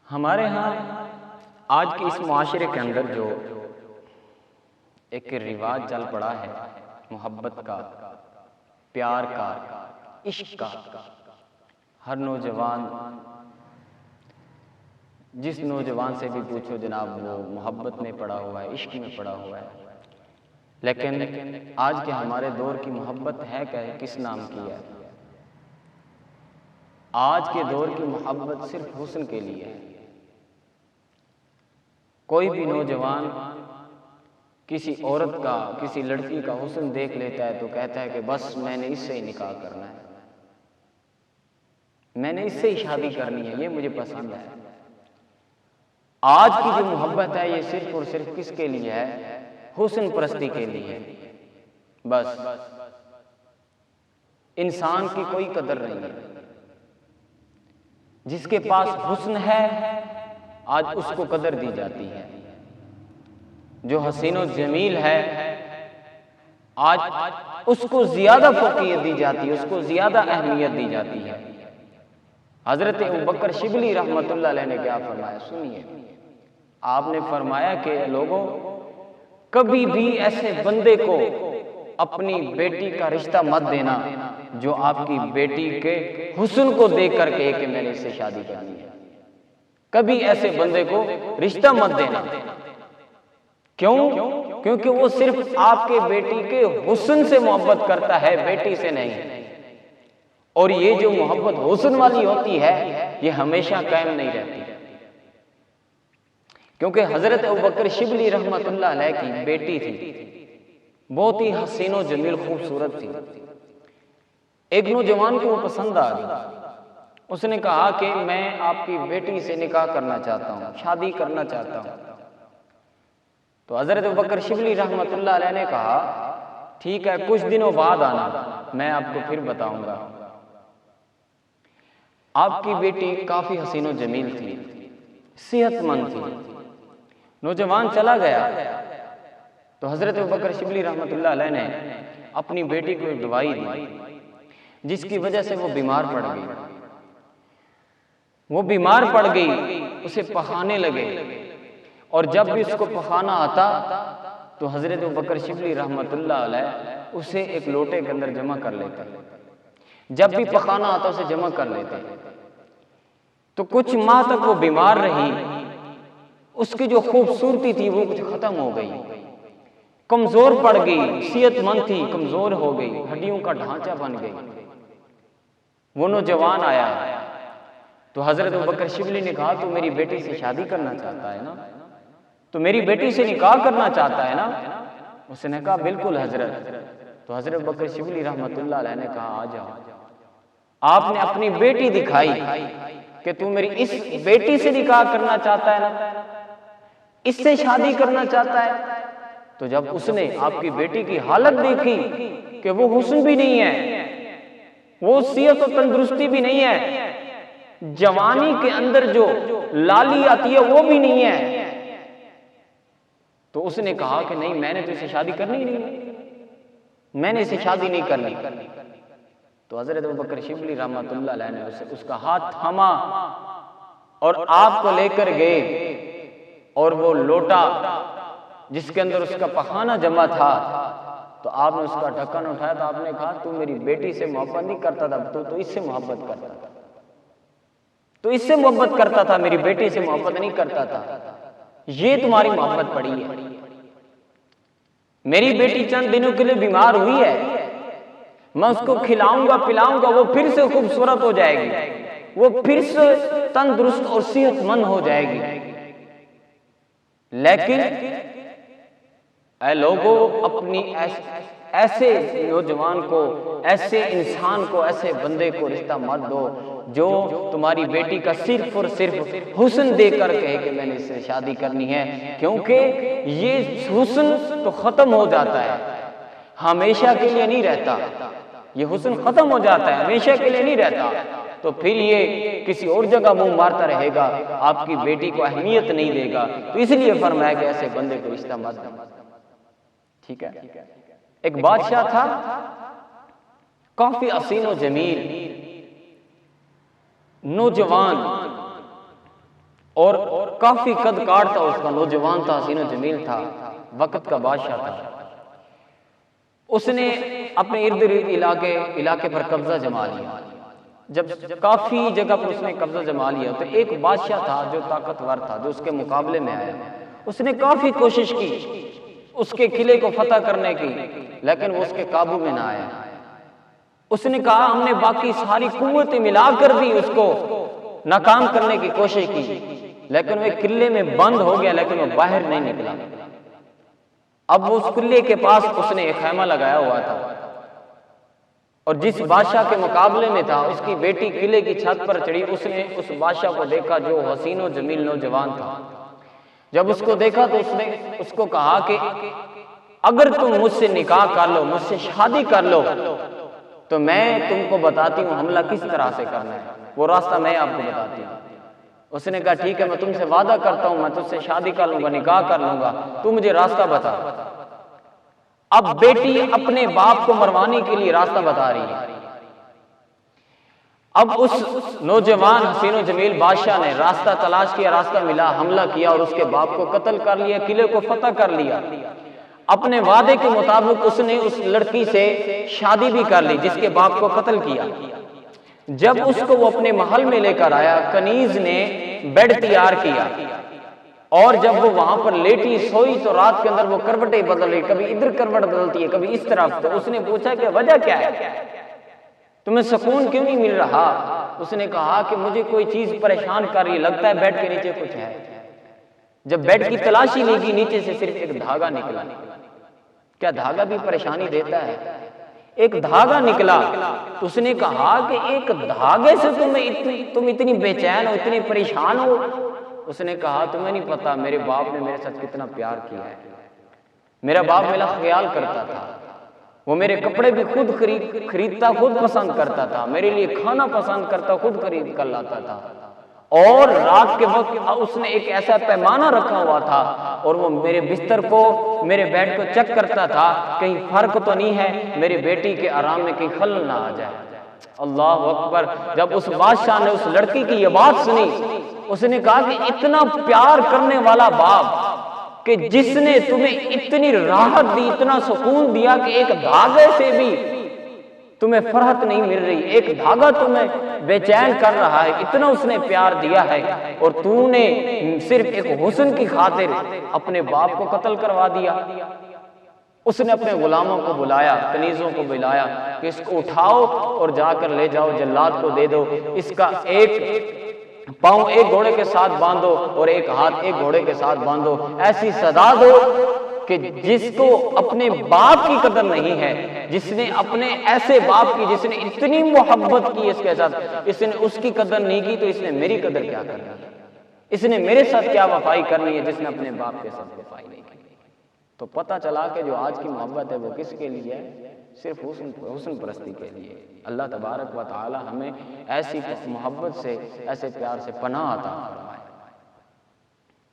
ہمارے ہاں آج کے اس معاشرے کے اندر جو ایک رواج چل پڑا ہے محبت کا، پیار کا، عشق کا، ہر نوجوان جس نوجوان سے بھی پوچھو جناب وہ محبت میں پڑا ہوا ہے، عشق میں پڑا ہوا ہے، لیکن آج کے ہمارے دور کی محبت ہے کس نام کی ہے؟ آج کے دور کی محبت صرف حسن کے لیے ہے۔ کوئی بھی نوجوان کسی عورت کا، کسی لڑکی کا حسن دیکھ لیتا ہے تو کہتا ہے کہ بس میں نے اس سے ہی نکاح کرنا ہے، میں نے اس سے ہی شادی کرنی ہے، یہ مجھے پسند ہے۔ آج کی جو محبت ہے یہ صرف اور صرف کس کے لیے ہے؟ حسن پرستی کے لیے۔ بس انسان کی کوئی قدر نہیں ہے۔ جس کے پاس حسن ہے آج اس کو قدر دی جاتی ہے، جو حسین و جمیل ہے آج اس کو زیادہ فوقیت دی جاتی ہے، اس کو زیادہ اہمیت دی جاتی ہے۔ حضرت ابوبکر شبلی رحمۃ اللہ علیہ نے کیا فرمایا سنیے، آپ نے فرمایا کہ لوگوں کبھی بھی ایسے بندے کو اپنی بیٹی کا رشتہ مت دینا جو آپ کی بیٹی کے حسن کو دیکھ کر کہے کہ میں نے اس سے شادی کرنی ہے۔ کبھی ایسے بندے کو رشتہ مت دینا۔ کیوں؟ کیونکہ وہ صرف آپ کے بیٹی کے حسن سے محبت کرتا ہے، بیٹی سے نہیں۔ اور یہ جو محبت حسن والی ہوتی ہے یہ ہمیشہ قائم نہیں رہتی، کیونکہ حضرت ابوبکر شبلی رحمۃ اللہ علیہ کی بیٹی تھی، بہت ہی حسین و جمیل خوبصورت تھی۔ ایک نوجوان کو وہ پسند آ گئی، اس نے کہا کہ میں آپ کی بیٹی سے نکاح کرنا چاہتا ہوں، شادی کرنا چاہتا ہوں۔ تو حضرت ابوبکر شبلی رحمۃ اللہ علیہ نے کہا ٹھیک ہے کچھ دنوں بعد آنا، میں آپ کو پھر بتاؤں گا۔ آپ کی بیٹی کافی حسین و جمیل تھی، صحت مند تھی۔ نوجوان چلا گیا تو حضرت ابوبکر شبلی رحمۃ اللہ علیہ نے اپنی بیٹی کو ایک دوائی دی جس کی وجہ سے وہ بیمار پڑ گئی۔ وہ بیمار پڑ گئی، اسے پخانے لگے، اور جب بھی اس کو پخانا آتا تو حضرت ابوبکر شبلی رحمۃ اللہ علیہ اسے ایک لوٹے کے اندر جمع کر لیتے، جب بھی پخانا آتا اسے جمع کر لیتے۔ تو کچھ ماہ تک وہ بیمار رہی، اس کی جو خوبصورتی تھی وہ کچھ ختم ہو گئی، کمزور پڑ گئی، صحت مند تھی کمزور ہو گئی، ہڈیوں کا ڈھانچہ بن گئی۔ وہ نوجوان آیا تو حضرت ابوبکر شبلی نے کہا تو میری بیٹی سے شادی کرنا چاہتا ہے نا، تو میری بیٹی سے نکاح کرنا چاہتا ہے نا؟ اس نے کہا بالکل حضرت۔ تو حضرت ابوبکر شبلی رحمۃ اللہ علیہ نے کہا آ جاؤ۔ آپ نے اپنی بیٹی دکھائی کہ تو میری اس بیٹی سے نکاح کرنا چاہتا ہے نا، اس سے شادی کرنا چاہتا ہے۔ تو جب اس نے آپ کی بیٹی کی حالت دیکھی کہ وہ حسن بھی نہیں ہے، وہ صحت و تندرستی بھی نہیں ہے، جوانی کے اندر جو لالی آتی ہے وہ بھی نہیں ہے، تو اس نے کہا کہ نہیں میں نے تو اسے شادی کرنی ہی نہیں، میں نے اسے شادی نہیں کرنی۔ تو حضرت ابوبکر شبلی رحمۃ اللہ علیہ نے اس کا ہاتھ تھاما اور آپ کو لے کر گئے، اور وہ لوٹا جس کے اندر اس کا پخانہ جمع تھا تو آپ نے اس کا ڈھکن اٹھایا تو آپ نے کہا تو میری بیٹی سے محبت نہیں کرتا تھا، تو اس سے محبت کرتا تھا، تو اس سے محبت کرتا تھا، میری بیٹی سے محبت نہیں کرتا تھا، یہ تمہاری محبت پڑی ہے۔ میری بیٹی چند دنوں کے لیے بیمار ہوئی ہے، میں اس کو کھلاؤں گا پلاؤں گا، وہ پھر سے خوبصورت ہو جائے گی، وہ پھر سے تندرست اور صحت مند ہو جائے گی۔ لیکن اے لوگوں اپنی ایسے نوجوان کو، ایسے انسان کو، ایسے بندے کو رشتہ مت دو جو تمہاری بیٹی کا صرف اور صرف حسن دیکھ کر کہے کہ میں نے اس سے شادی کرنی ہے، کیونکہ یہ حسن تو ختم ہو جاتا ہے، ہمیشہ کے لیے نہیں رہتا۔ یہ حسن ختم ہو جاتا ہے، ہمیشہ کے لیے نہیں رہتا، تو پھر یہ کسی اور جگہ منہ مارتا رہے گا، آپ کی بیٹی کو اہمیت نہیں دے گا۔ تو اس لیے فرمایا کہ ایسے بندے کو رشتہ مت دو۔ ٹھیک ہے، ایک بادشاہ تھا کافی حسین و جمیل، نوجوان، اور کافی قد کاٹ تھا اس کا، نوجوان تھا، حسین و جمیل تھا، وقت کا بادشاہ تھا۔ اس نے اپنے ارد گرد علاقے پر قبضہ جما لیا۔ جب کافی جگہ پر اس نے قبضہ جما لیا تو ایک بادشاہ تھا جو طاقتور تھا، جو اس کے مقابلے میں آیا۔ اس نے کافی کوشش کی اس کے قلعے کو فتح کرنے کی، لیکن وہ اس کے قابو میں نہ آیا۔ اس نے کہا ہم نے باقی ساری قوتیں ملا کر بھی اس کو ناکام کرنے کی کوشش کی، لیکن وہ قلعے میں بند ہو گیا، لیکن وہ باہر نہیں نکلا۔ اب اس قلعے کے پاس اس نے ایک خیمہ لگایا ہوا تھا، اور جس بادشاہ کے مقابلے میں تھا اس کی بیٹی قلعے کی چھت پر چڑھی۔ اس نے اس بادشاہ کو دیکھا جو حسین و جمیل نوجوان تھا۔ جب اس کو دیکھا تو اس نے اس کو کہا کہ اگر تم مجھ سے نکاح کر لو، مجھ سے شادی کر لو، تو میں تم کو بتاتی ہوں حملہ کس طرح سے کرنا ہے، وہ راستہ میں آپ کو بتاتی ہوں۔ اس نے کہا ٹھیک ہے، میں تم سے وعدہ کرتا ہوں، میں تجھ سے شادی کر لوں گا، نکاح کر لوں گا، تو مجھے راستہ بتا۔ اب بیٹی اپنے باپ کو مروانے کے لیے راستہ بتا رہی ہے۔ اب اس نوجوان حسین و جمیل بادشاہ نے راستہ تلاش کیا، راستہ ملا، حملہ کیا اور اس کے باپ کو قتل کر لیا، قلعے کو فتح کر لیا۔ اپنے وعدے کے مطابق اس نے اس لڑکی سے شادی بھی کر لی جس کے باپ کو قتل کیا۔ جب اس کو وہ اپنے محل میں لے کر آیا، کنیز نے بیڈ تیار کیا، اور جب وہ وہاں پر لیٹی سوئی تو رات کے اندر وہ کروٹیں بدل رہی، کبھی ادھر کروٹ بدلتی ہے، کبھی اس طرف۔ تو اس نے پوچھا کہ وجہ کیا ہے، تمہیں سکون کیوں نہیں مل رہا؟ اس نے کہا کہ مجھے کوئی چیز پریشان کر رہی، لگتا ہے بیڈ کے نیچے کچھ ہے۔ جب بیڈ کی تلاشی لی گئی، نیچے سے صرف ایک دھاگا نکلا۔ کیا دھاگا بھی پریشانی دیتا ہے؟ ایک دھاگا نکلا تو اس نے کہا کہ ایک دھاگے سے تم اتنی بے چین ہو، اتنی پریشان ہو؟ اس نے کہا تمہیں نہیں پتا میرے باپ نے میرے ساتھ کتنا پیار کیا ہے، میرا باپ میرا خیال کرتا تھا، وہ میرے کپڑے بھی خود خریدتا، خود پسند کرتا تھا، میرے لیے کھانا پسند کرتا، خود خرید کر لاتا تھا، اور رات کے وقت اس نے ایک ایسا پیمانہ رکھا ہوا تھا اور وہ میرے بستر کو، میرے بیڈ کو چیک کرتا تھا کہیں فرق تو نہیں ہے، میری بیٹی کے آرام میں کہیں خلل نہ آ جائے۔ اللہ اکبر! جب اس بادشاہ نے اس لڑکی کی یہ بات سنی، اس نے کہا کہ اتنا پیار کرنے والا باپ کہ جس نے تمہیں اتنی راحت دی، اتنا سکون دیا کہ ایک دھاگے سے بھی تمہیں فرحت نہیں مل رہی، ایک دھاگا تمہیں بے چین کر رہا ہے، اتنا اس نے پیار دیا ہے، اور تو نے صرف ایک حسن کی خاطر اپنے باپ کو قتل کروا دیا۔ اس نے اپنے غلاموں کو بلایا، کنیزوں کو بلایا کہ اس کو اٹھاؤ اور جا کر لے جاؤ، جلاد کو دے دو، اس کا ایک پاؤں ایک گھوڑے کے ساتھ باندھو اور ایک ہاتھ ایک گھوڑے کے ساتھ باندھو، ایسی سزا دو کہ جس کو اپنے باپ کی قدر نہیں ہے، جس نے اپنے ایسے باپ کی جس نے اتنی محبت کی اس کے ساتھ، اس نے اس کی قدر نہیں کی تو اس نے میری قدر کیا کرنی ہے، اس نے میرے ساتھ کیا وفائی کرنی ہے جس نے اپنے باپ کے ساتھ وفائی نہیں کی۔ تو پتہ چلا کہ جو آج کی محبت ہے وہ کس کے لیے ہے؟ صرف حسن پرستی کے لیے۔ اللہ تبارک و تعالی ہمیں ایسی محبت سے، ایسے پیار سے پناہ عطا فرمائے۔